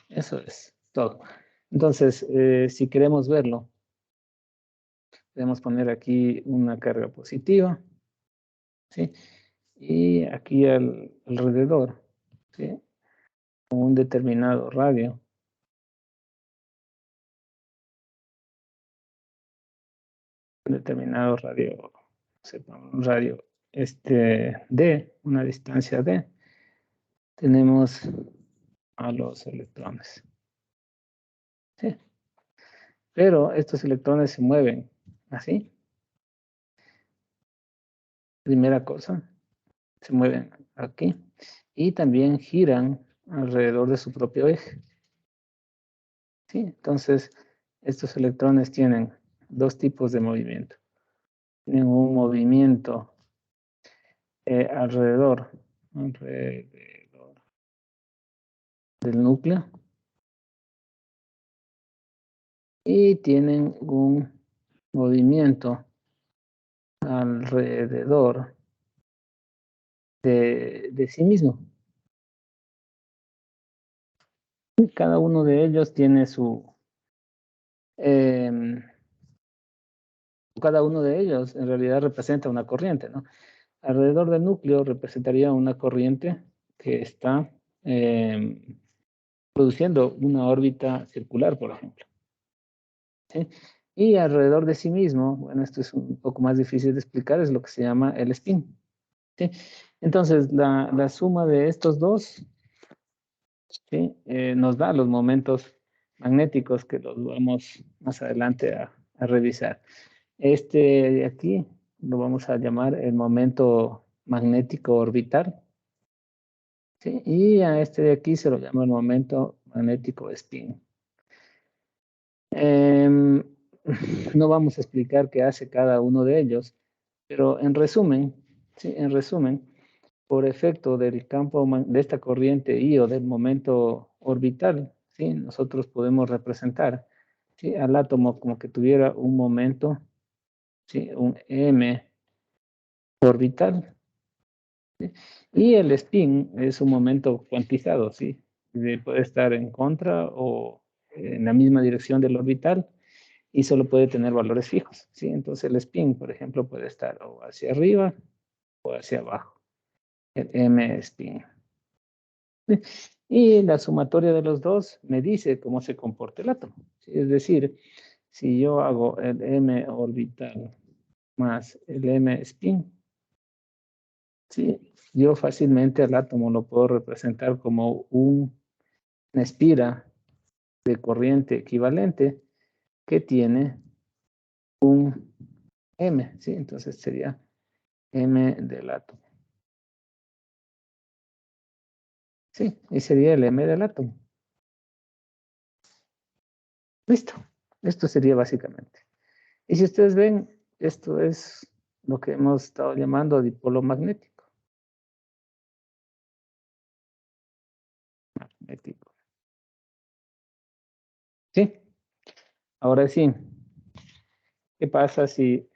Eso es todo. Entonces, si queremos verlo, podemos poner aquí una carga positiva, ¿sí? Y aquí alrededor, ¿sí? Con un determinado radio, sepa, un radio D, una distancia D, tenemos a los electrones, ¿sí? Pero estos electrones se mueven así, primera cosa, se mueven aquí y también giran alrededor de su propio eje, ¿sí? Entonces, estos electrones tienen dos tipos de movimiento. Tienen un movimiento alrededor del núcleo y tienen un movimiento alrededor de sí mismo. Y cada uno de ellos tiene em, cada uno de ellos en realidad representa una corriente, ¿no? Alrededor del núcleo representaría una corriente que está produciendo una órbita circular, por ejemplo, ¿sí? Y alrededor de sí mismo, bueno, esto es un poco más difícil de explicar, es lo que se llama el spin, ¿sí? Entonces, la suma de estos dos, ¿sí? Nos da los momentos magnéticos que los vamos más adelante a revisar. Este de aquí lo vamos a llamar el momento magnético orbital, ¿sí? Y a este de aquí se lo llama el momento magnético spin. Em, no vamos a explicar qué hace cada uno de ellos, pero en resumen, ¿sí? En resumen, por efecto del campo de esta corriente I o del momento orbital, ¿sí? Nosotros podemos representar, ¿sí? Al átomo como que tuviera un momento, ¿sí? Un M orbital, ¿sí? Y el spin es un momento cuantizado, ¿sí? Puede estar en contra o en la misma dirección del orbital y solo puede tener valores fijos, ¿sí? Entonces el spin, por ejemplo, puede estar o hacia arriba o hacia abajo, el M spin. ¿Sí? Y la sumatoria de los dos me dice cómo se comporta el átomo, ¿sí? Es decir, si yo hago el M orbital más el M spin, ¿sí? Yo fácilmente al átomo lo puedo representar como una espira de corriente equivalente que tiene un M, ¿sí? Entonces sería M del átomo. Sí, y sería el M del átomo. Listo. Esto sería básicamente. Y si ustedes ven, esto es lo que hemos estado llamando dipolo magnético. Magnético. Sí, ahora sí. ¿Qué pasa si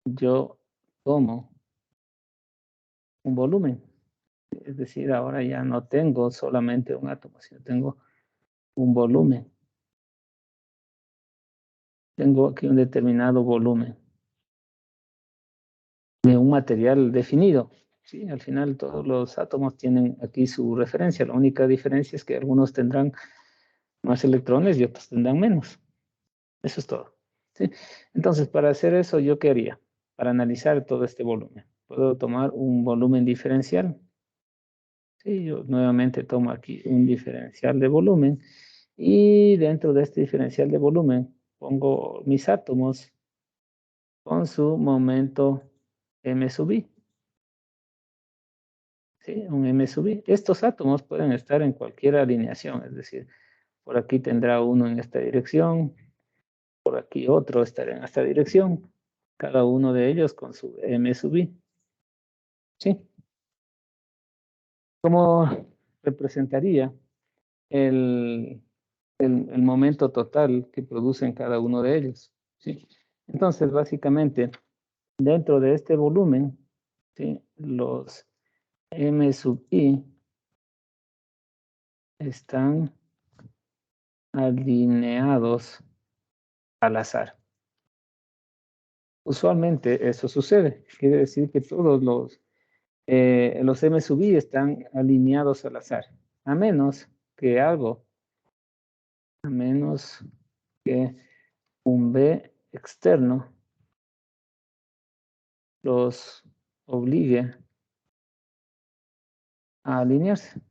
yo tomo un volumen? Es decir, ahora ya no tengo solamente un átomo, sino tengo un volumen. Tengo aquí un determinado volumen de un material definido. Sí, al final todos los átomos tienen aquí su referencia. La única diferencia es que algunos tendrán más electrones y otros tendrán menos. Eso es todo. ¿Sí? Entonces, para hacer eso, ¿yo qué haría? Para analizar todo este volumen. Puedo tomar un volumen diferencial. Sí, yo nuevamente tomo aquí un diferencial de volumen y dentro de este diferencial de volumen pongo mis átomos con su momento m sub i. ¿Sí? Un m sub i. Estos átomos pueden estar en cualquier alineación, es decir, por aquí tendrá uno en esta dirección, por aquí otro estará en esta dirección, cada uno de ellos con su m sub i. ¿Sí? ¿Cómo representaría el, el momento total que producen cada uno de ellos? ¿Sí? Entonces, básicamente, dentro de este volumen, ¿sí? Los m sub i están alineados al azar. Usualmente eso sucede. Quiere decir que todos los M sub I están alineados al azar. A menos que un B externo los obligue a alinearse.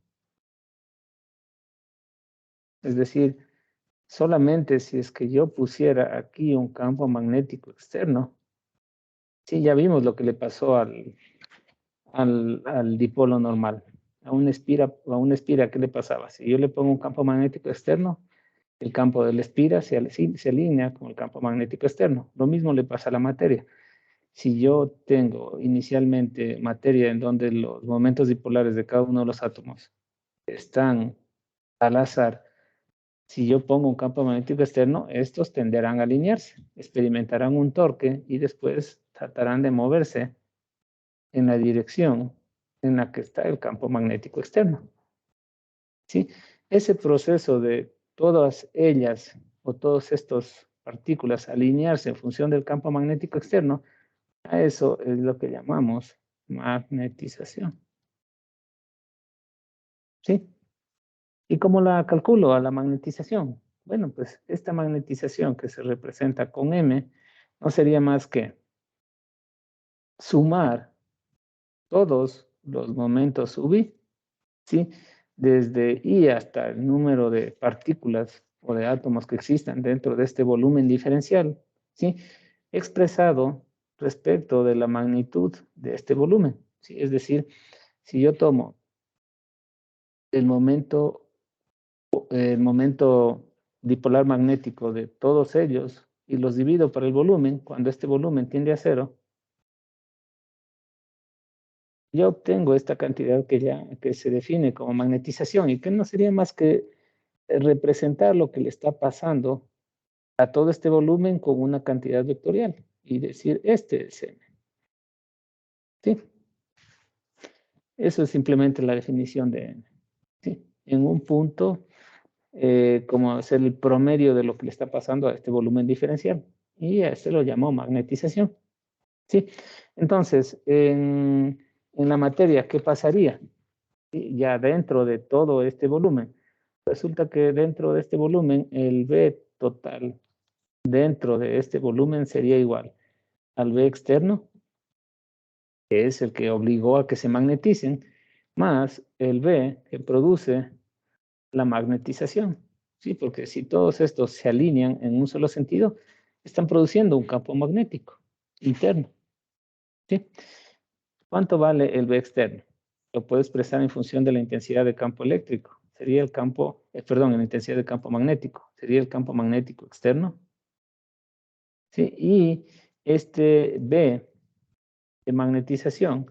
Es decir, solamente si es que yo pusiera aquí un campo magnético externo, sí, ya vimos lo que le pasó al dipolo normal. A una espira, ¿qué le pasaba? Si yo le pongo un campo magnético externo, el campo de la espira se alinea con el campo magnético externo. Lo mismo le pasa a la materia. Si yo tengo inicialmente materia en donde los momentos dipolares de cada uno de los átomos están al azar, si yo pongo un campo magnético externo, estos tenderán a alinearse, experimentarán un torque y después tratarán de moverse en la dirección en la que está el campo magnético externo. ¿Sí? Ese proceso de todas ellas o todas estas partículas alinearse en función del campo magnético externo, a eso es lo que llamamos magnetización. ¿Sí? ¿Y cómo la calculo a la magnetización? Bueno, pues esta magnetización que se representa con M no sería más que sumar todos los momentos UV, ¿sí? Desde I hasta el número de partículas o de átomos que existan dentro de este volumen diferencial, ¿sí? Expresado respecto de la magnitud de este volumen, ¿sí? Es decir, si yo tomo el momento dipolar magnético de todos ellos y los divido por el volumen, cuando este volumen tiende a cero, yo obtengo esta cantidad que se define como magnetización y que no sería más que representar lo que le está pasando a todo este volumen con una cantidad vectorial y decir, este es M. ¿Sí? Eso es simplemente la definición de M. ¿Sí? En un punto, como hacer el promedio de lo que le está pasando a este volumen diferencial. Y a este lo llamó magnetización. ¿Sí? Entonces, en la materia, ¿qué pasaría? ¿Sí? Ya dentro de todo este volumen. Resulta que dentro de este volumen, el B total dentro de este volumen sería igual al B externo, que es el que obligó a que se magneticen, más el B que produce la magnetización. ¿Sí? Porque si todos estos se alinean en un solo sentido, están produciendo un campo magnético interno. ¿Sí? ¿Cuánto vale el B externo? Lo puedo expresar en función de la intensidad de campo eléctrico. Sería el campo, perdón, la intensidad de campo magnético. Sería el campo magnético externo. ¿Sí? Y este B de magnetización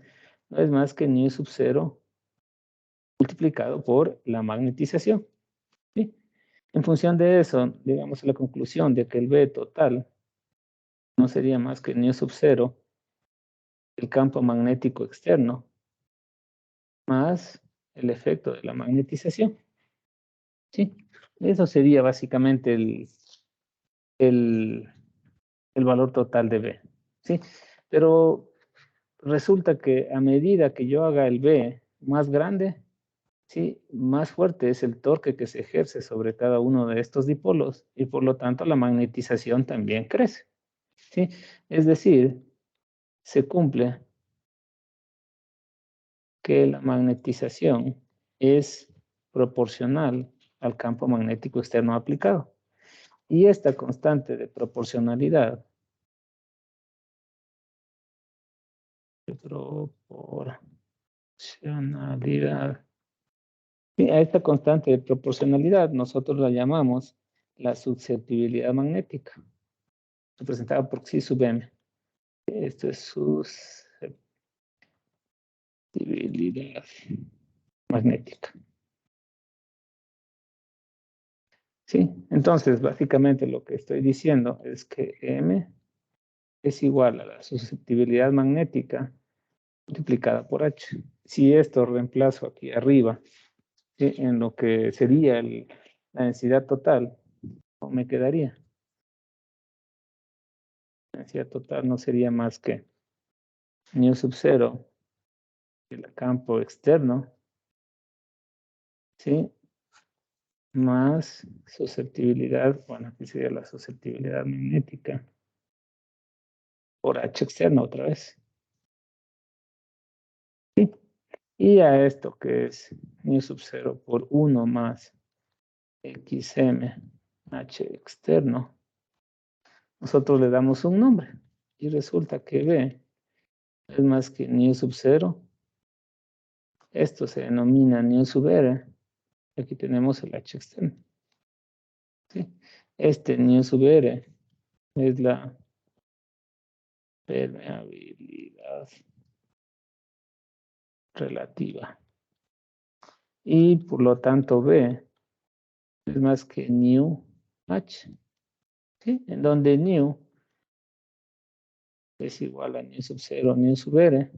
no es más que nu sub 0 multiplicado por la magnetización. ¿Sí? En función de eso, llegamos a la conclusión de que el B total no sería más que nu sub 0, el campo magnético externo, más el efecto de la magnetización. ¿Sí? Eso sería básicamente el, el valor total de B. ¿Sí? Pero resulta que a medida que yo haga el B más grande, ¿sí? Más fuerte es el torque que se ejerce sobre cada uno de estos dipolos y por lo tanto la magnetización también crece. ¿Sí? Es decir, se cumple que la magnetización es proporcional al campo magnético externo aplicado. Y esta constante de proporcionalidad, sí, a esta constante de proporcionalidad nosotros la llamamos la susceptibilidad magnética, representada por Xi sub m. Esto es susceptibilidad magnética. Sí, entonces básicamente lo que estoy diciendo es que M es igual a la susceptibilidad magnética multiplicada por H. Si esto reemplazo aquí arriba ¿sí? En lo que sería la densidad total, ¿cómo me quedaría? La densidad total no sería más que mu sub 0, el campo externo, ¿sí? Más susceptibilidad, bueno, aquí sería la susceptibilidad magnética, por H externo otra vez. ¿Sí? Y a esto que es mu sub 0 por 1 más xm H externo, nosotros le damos un nombre. Y resulta que B es más que mu sub 0. Esto se denomina mu sub R. Aquí tenemos el H externo. ¿Sí? Este mu sub R es la permeabilidad relativa. Y por lo tanto B es más que nu H. ¿Sí? En donde nu es igual a nu sub 0, nu sub R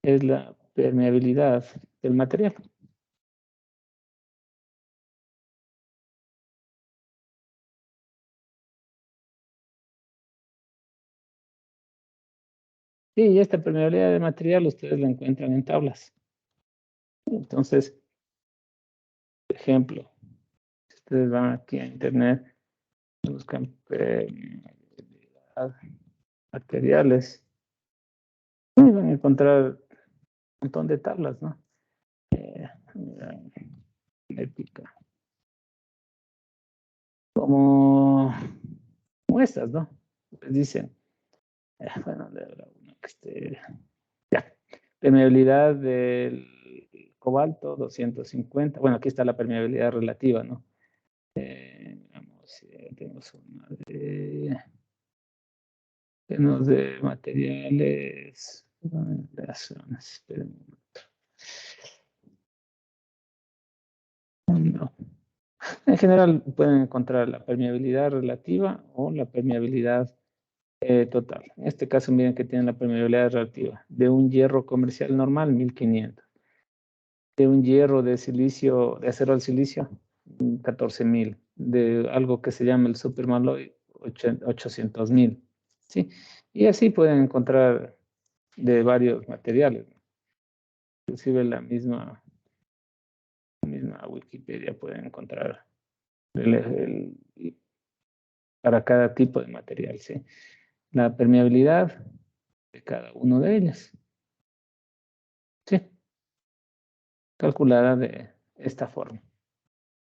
es la permeabilidad del material. Sí, y esta permeabilidad del material ustedes la encuentran en tablas. Entonces, por ejemplo, si ustedes van aquí a internet, buscan permeabilidad materiales, y van a encontrar un montón de tablas, ¿no? Ética. Como estas, ¿no? Les dicen, bueno, de habrá uno que esté, ya, permeabilidad del cobalto 250, bueno, aquí está la permeabilidad relativa, ¿no? Vamos, tenemos una de materiales, relaciones, no. En general pueden encontrar la permeabilidad relativa o la permeabilidad total. En este caso, miren que tienen la permeabilidad relativa de un hierro comercial normal, 1500. De un hierro de silicio, de acero al silicio, 14.000. De algo que se llama el supermalloy, 800.000. ¿Sí? Y así pueden encontrar de varios materiales. Inclusive la misma Wikipedia pueden encontrar para cada tipo de material, ¿sí? La permeabilidad de cada uno de ellos, ¿sí? Calculada de esta forma.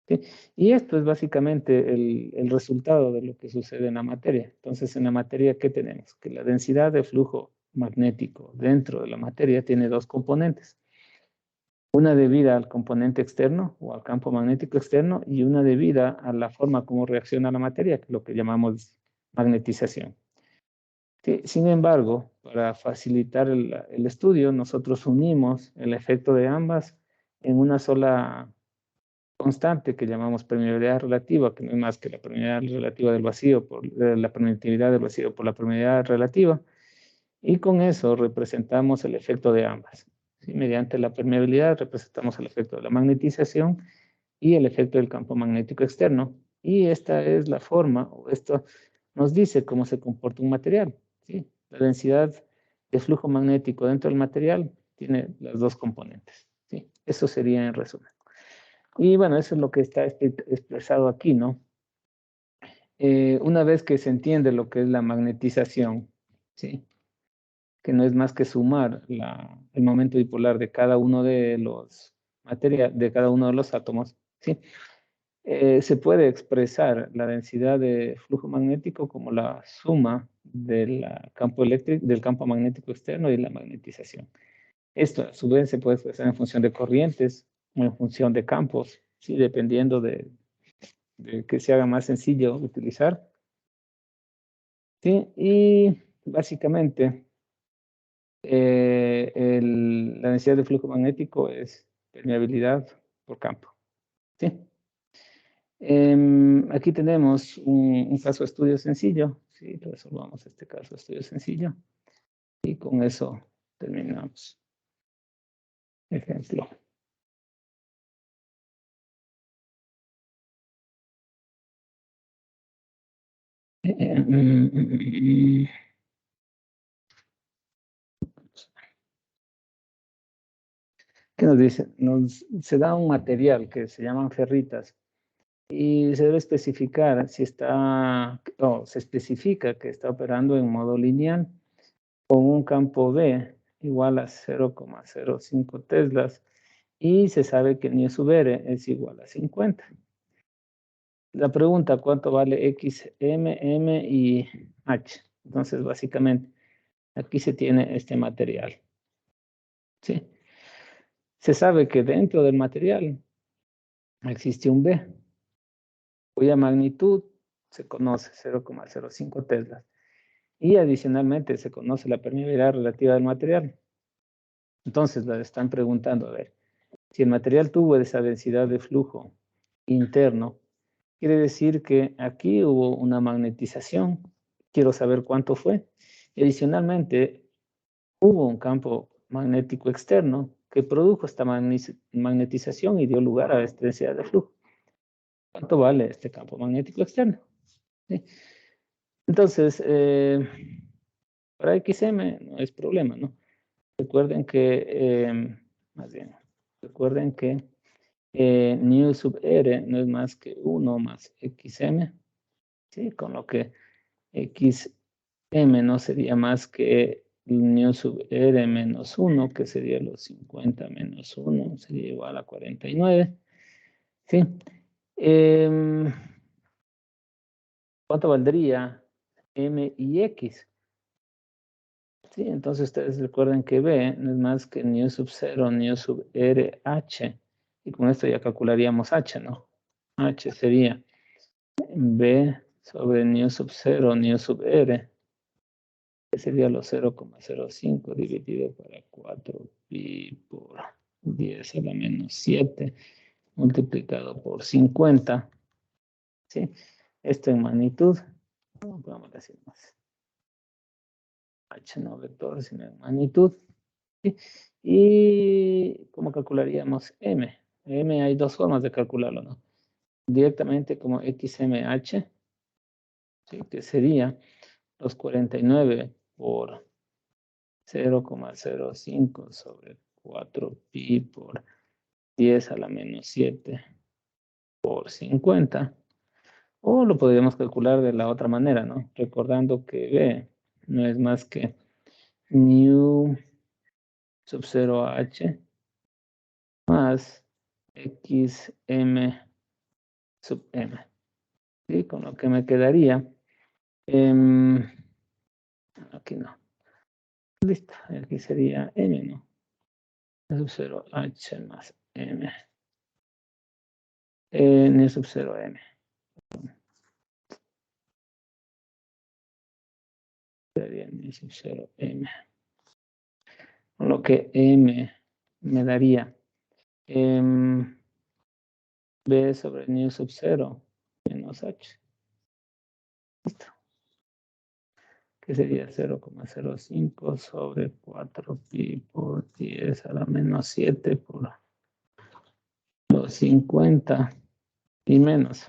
¿Sí? Y esto es básicamente el resultado de lo que sucede en la materia. Entonces, en la materia, ¿qué tenemos? Que la densidad de flujo magnético dentro de la materia tiene dos componentes. Una debida al componente externo o al campo magnético externo y una debida a la forma como reacciona la materia, que es lo que llamamos magnetización. Sí, sin embargo, para facilitar el estudio, nosotros unimos el efecto de ambas en una sola constante que llamamos permeabilidad relativa, que no es más que la permeabilidad relativa del vacío por la permitividad del vacío por la permeabilidad relativa, y con eso representamos el efecto de ambas. ¿Sí? Mediante la permeabilidad representamos el efecto de la magnetización y el efecto del campo magnético externo, y esta es la forma, o esto nos dice cómo se comporta un material. ¿Sí? La densidad de flujo magnético dentro del material tiene las dos componentes. ¿Sí? Eso sería en resumen. Y bueno, eso es lo que está expresado aquí, ¿no? Una vez que se entiende lo que es la magnetización, ¿sí? Que no es más que sumar el momento dipolar de cada uno de los de cada uno de los átomos, ¿sí? Se puede expresar la densidad de flujo magnético como la suma del campo eléctrico, del campo magnético externo y la magnetización. Esto a su vez se puede expresar en función de corrientes o en función de campos, ¿sí? Dependiendo de que se haga más sencillo utilizar. ¿Sí? Y básicamente la densidad de flujo magnético es permeabilidad por campo. ¿Sí? Aquí tenemos un caso de estudio sencillo. ¿Sí? Resolvamos este caso de estudio sencillo. Y con eso terminamos. Ejemplo. ¿Qué nos dice? Se da un material que se llaman ferritas y se debe especificar si está, o se especifica que está operando en modo lineal con un campo B igual a 0,05 teslas y se sabe que el sub R es igual a 50. La pregunta, ¿cuánto vale X, M y H? Entonces, básicamente, aquí se tiene este material, ¿sí? Se sabe que dentro del material existe un B, cuya magnitud se conoce, 0,05 teslas. Y adicionalmente se conoce la permeabilidad relativa del material. Entonces, le están preguntando, a ver, si el material tuvo esa densidad de flujo interno, quiere decir que aquí hubo una magnetización. Quiero saber cuánto fue. Y adicionalmente, hubo un campo magnético externo que produjo esta magnetización y dio lugar a esta densidad de flujo. ¿Cuánto vale este campo magnético externo? ¿Sí? Entonces, para XM no es problema, ¿no? Recuerden que, más bien, recuerden que nu sub R no es más que 1 más XM, ¿sí? Con lo que XM no sería más que nu sub R menos 1, que sería los 50 menos 1, sería igual a 49, ¿sí? ¿Cuánto valdría M y X? Sí, entonces ustedes recuerden que B no es más que nu sub 0, nu sub RH. Y con esto ya calcularíamos H, ¿no? H sería B sobre nu sub 0, nu sub R, que sería los 0,05 dividido para 4 pi por 10 a la menos 7, multiplicado por 50. ¿Sí? Esto en magnitud. No podemos decir más. H no vector, sino en magnitud. ¿Sí? ¿Y cómo calcularíamos M? M hay dos formas de calcularlo, ¿no? Directamente como XMH, ¿sí? Que sería los 49 por 0,05 sobre 4 pi por 10 a la menos 7 por 50. O lo podríamos calcular de la otra manera, ¿no? Recordando que B no es más que nu sub 0h más xm sub m. ¿Sí? Con lo que me quedaría. Aquí no. Listo. Aquí sería m, ¿no? Sub 0h más m. N sub 0m. Sería N sub 0m. Con lo que m me daría b sobre nu sub 0 menos h. Listo. Que sería 0,05 sobre 4 pi por 10 a la menos 7 por los 50 y menos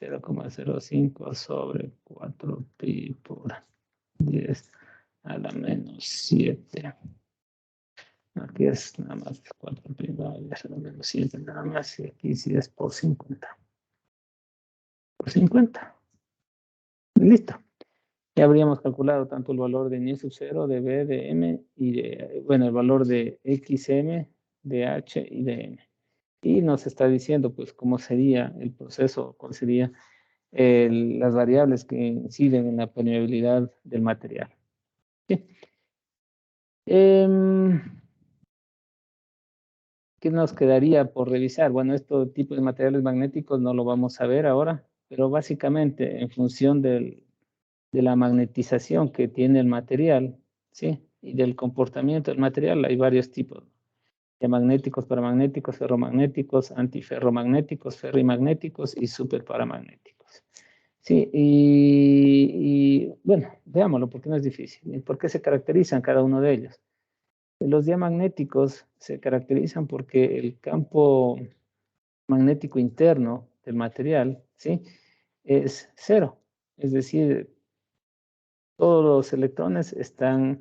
0,05 sobre 4 pi por 10 a la menos 7. Aquí es nada más 4 pi a la menos 7 nada más, y aquí sí es por 50. Por 50. Listo. Ya habríamos calculado tanto el valor de nu sub 0, de B, de M y de, bueno, el valor de XM, de H y de M. Y nos está diciendo, pues, cómo sería el proceso, cuáles serían las variables que inciden en la permeabilidad del material. ¿Sí? ¿Qué nos quedaría por revisar? Bueno, este tipo de materiales magnéticos no lo vamos a ver ahora, pero básicamente en función de la magnetización que tiene el material, ¿sí? Y del comportamiento del material, hay varios tipos de magnéticos, paramagnéticos, ferromagnéticos, antiferromagnéticos, ferrimagnéticos y superparamagnéticos. Sí, y bueno, veámoslo porque no es difícil. ¿Y por qué se caracterizan cada uno de ellos? Los diamagnéticos se caracterizan porque el campo magnético interno del material, ¿sí? Es cero. Es decir, todos los electrones están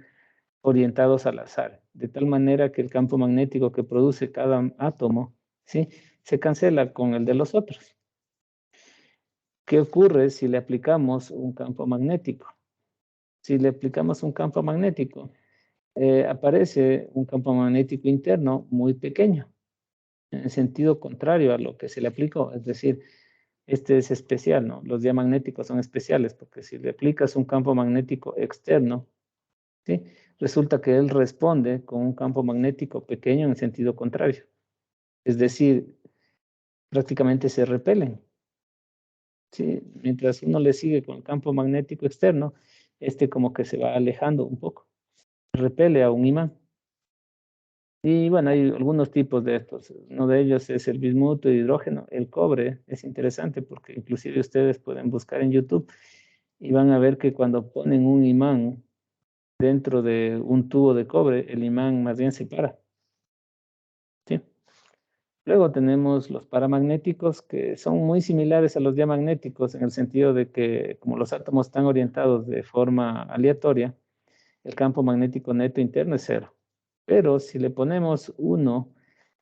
orientados al azar, de tal manera que el campo magnético que produce cada átomo, ¿sí?, se cancela con el de los otros. ¿Qué ocurre si le aplicamos un campo magnético? Si le aplicamos un campo magnético, aparece un campo magnético interno muy pequeño, en sentido contrario a lo que se le aplicó. Es decir, este es especial, ¿no? Los diamagnéticos son especiales porque si le aplicas un campo magnético externo, ¿sí?, resulta que él responde con un campo magnético pequeño en sentido contrario. Es decir, prácticamente se repelen, ¿sí? Mientras uno le sigue con el campo magnético externo, este como que se va alejando un poco, repele a un imán. Y bueno, hay algunos tipos de estos. Uno de ellos es el bismuto de hidrógeno. El cobre es interesante porque inclusive ustedes pueden buscar en YouTube y van a ver que cuando ponen un imán dentro de un tubo de cobre, el imán más bien se para, ¿sí? Luego tenemos los paramagnéticos, que son muy similares a los diamagnéticos en el sentido de que como los átomos están orientados de forma aleatoria, el campo magnético neto interno es cero. Pero si le ponemos uno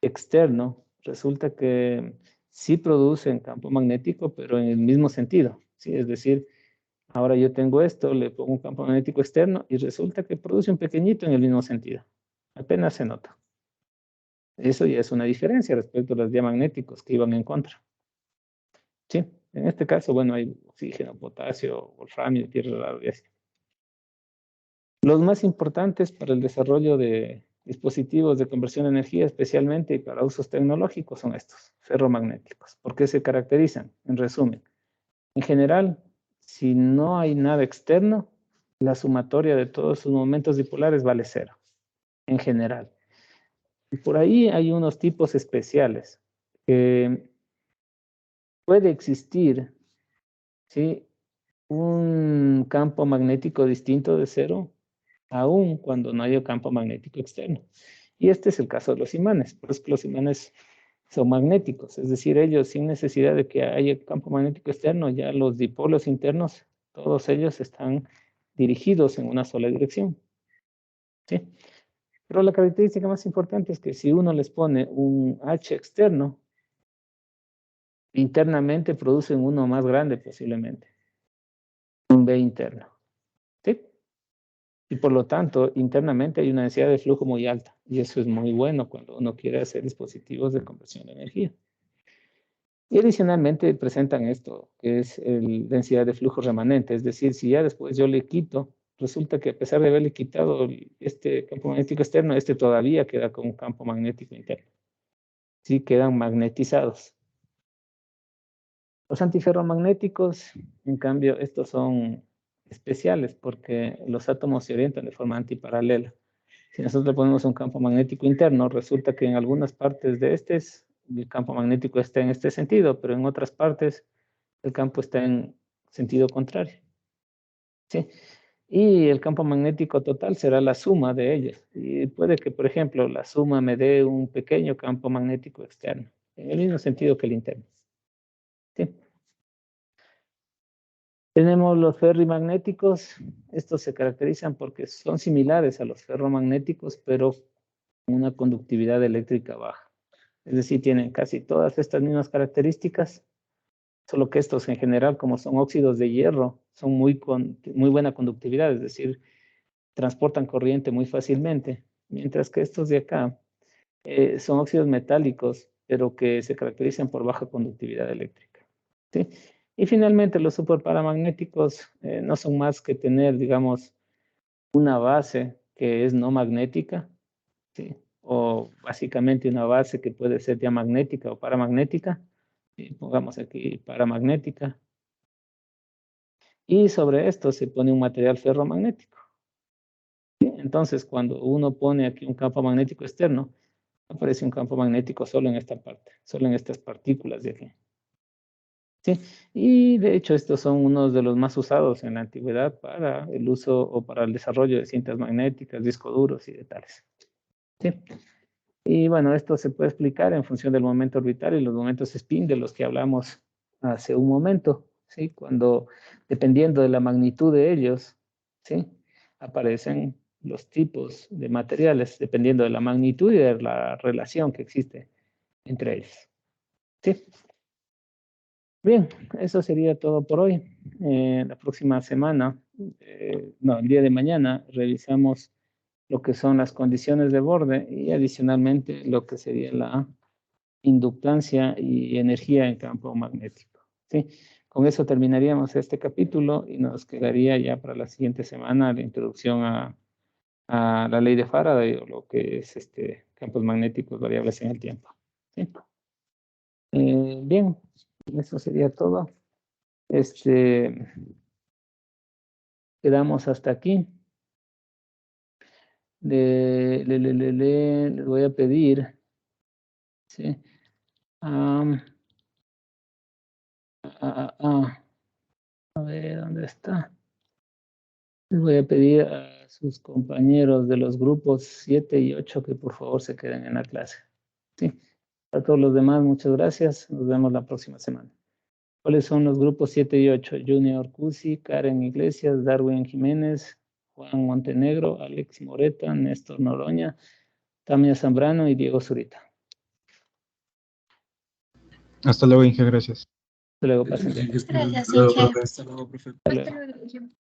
externo, resulta que sí producen campo magnético, pero en el mismo sentido, ¿sí? Es decir, ahora yo tengo esto, le pongo un campo magnético externo y resulta que produce un pequeñito en el mismo sentido. Apenas se nota. Eso ya es una diferencia respecto a los diamagnéticos que iban en contra. Sí, en este caso, bueno, hay oxígeno, potasio, wolframio, tierra rara y así. Los más importantes para el desarrollo de dispositivos de conversión de energía, especialmente y para usos tecnológicos, son estos, ferromagnéticos. ¿Por qué se caracterizan? En resumen, en general, si no hay nada externo, la sumatoria de todos sus momentos dipolares vale cero, en general. Y por ahí hay unos tipos especiales. Puede existir, ¿sí?, un campo magnético distinto de cero, aun cuando no haya campo magnético externo. Y este es el caso de los imanes. Por eso que los imanes son magnéticos, es decir, ellos sin necesidad de que haya campo magnético externo, ya los dipolos internos, todos ellos están dirigidos en una sola dirección, ¿sí? Pero la característica más importante es que si uno les pone un H externo, internamente producen uno más grande posiblemente, un B interno, ¿sí? Y por lo tanto, internamente hay una densidad de flujo muy alta. Y eso es muy bueno cuando uno quiere hacer dispositivos de conversión de energía. Y adicionalmente presentan esto, que es densidad de flujo remanente. Es decir, si ya después yo le quito, resulta que a pesar de haberle quitado este campo magnético externo, este todavía queda con un campo magnético interno. Sí, quedan magnetizados. Los antiferromagnéticos, en cambio, estos son especiales porque los átomos se orientan de forma antiparalela. Si nosotros le ponemos un campo magnético interno, resulta que en algunas partes de el campo magnético está en este sentido, pero en otras partes el campo está en sentido contrario, ¿sí? Y el campo magnético total será la suma de ellos. Y puede que, por ejemplo, la suma me dé un pequeño campo magnético externo, en el mismo sentido que el interno, ¿sí? Tenemos los ferrimagnéticos. Estos se caracterizan porque son similares a los ferromagnéticos, pero con una conductividad eléctrica baja. Es decir, tienen casi todas estas mismas características, solo que estos en general, como son óxidos de hierro, son muy buena conductividad, es decir, transportan corriente muy fácilmente, mientras que estos de acá son óxidos metálicos, pero que se caracterizan por baja conductividad eléctrica, ¿sí? Y finalmente los superparamagnéticos no son más que tener, digamos, una base que es no magnética, ¿sí? O básicamente una base que puede ser diamagnética o paramagnética. Y pongamos aquí paramagnética. Y sobre esto se pone un material ferromagnético, ¿sí? Entonces, cuando uno pone aquí un campo magnético externo, aparece un campo magnético solo en esta parte, solo en estas partículas de aquí, ¿sí? Y de hecho, estos son unos de los más usados en la antigüedad para el uso o para el desarrollo de cintas magnéticas, discos duros y de tales, ¿sí? Y bueno, esto se puede explicar en función del momento orbital y los momentos spin de los que hablamos hace un momento, ¿sí? Cuando, dependiendo de la magnitud de ellos, ¿sí? Aparecen los tipos de materiales, dependiendo de la magnitud y de la relación que existe entre ellos. ¿Sí? Bien, eso sería todo por hoy. La próxima semana, no, el día de mañana, revisamos lo que son las condiciones de borde y adicionalmente lo que sería la inductancia y energía en campo magnético. ¿Sí? Con eso terminaríamos este capítulo y nos quedaría ya para la siguiente semana la introducción a la ley de Faraday o lo que es campos magnéticos variables en el tiempo. ¿Sí? Bien, eso sería todo. Quedamos hasta aquí. Les voy a pedir, ¿sí? Am, a ver, ¿dónde está? Les voy a pedir a sus compañeros de los grupos 7 y 8 que por favor se queden en la clase. ¿Sí? A todos los demás, muchas gracias. Nos vemos la próxima semana. ¿Cuáles son los grupos 7 y 8? Junior Cusi, Karen Iglesias, Darwin Jiménez, Juan Montenegro, Alex Moreta, Néstor Noroña, Tamia Zambrano y Diego Zurita. Hasta luego, Inge, gracias. Hasta luego, pasen bien. Gracias, Inge. Hasta luego, profe. Hasta luego. Hasta luego.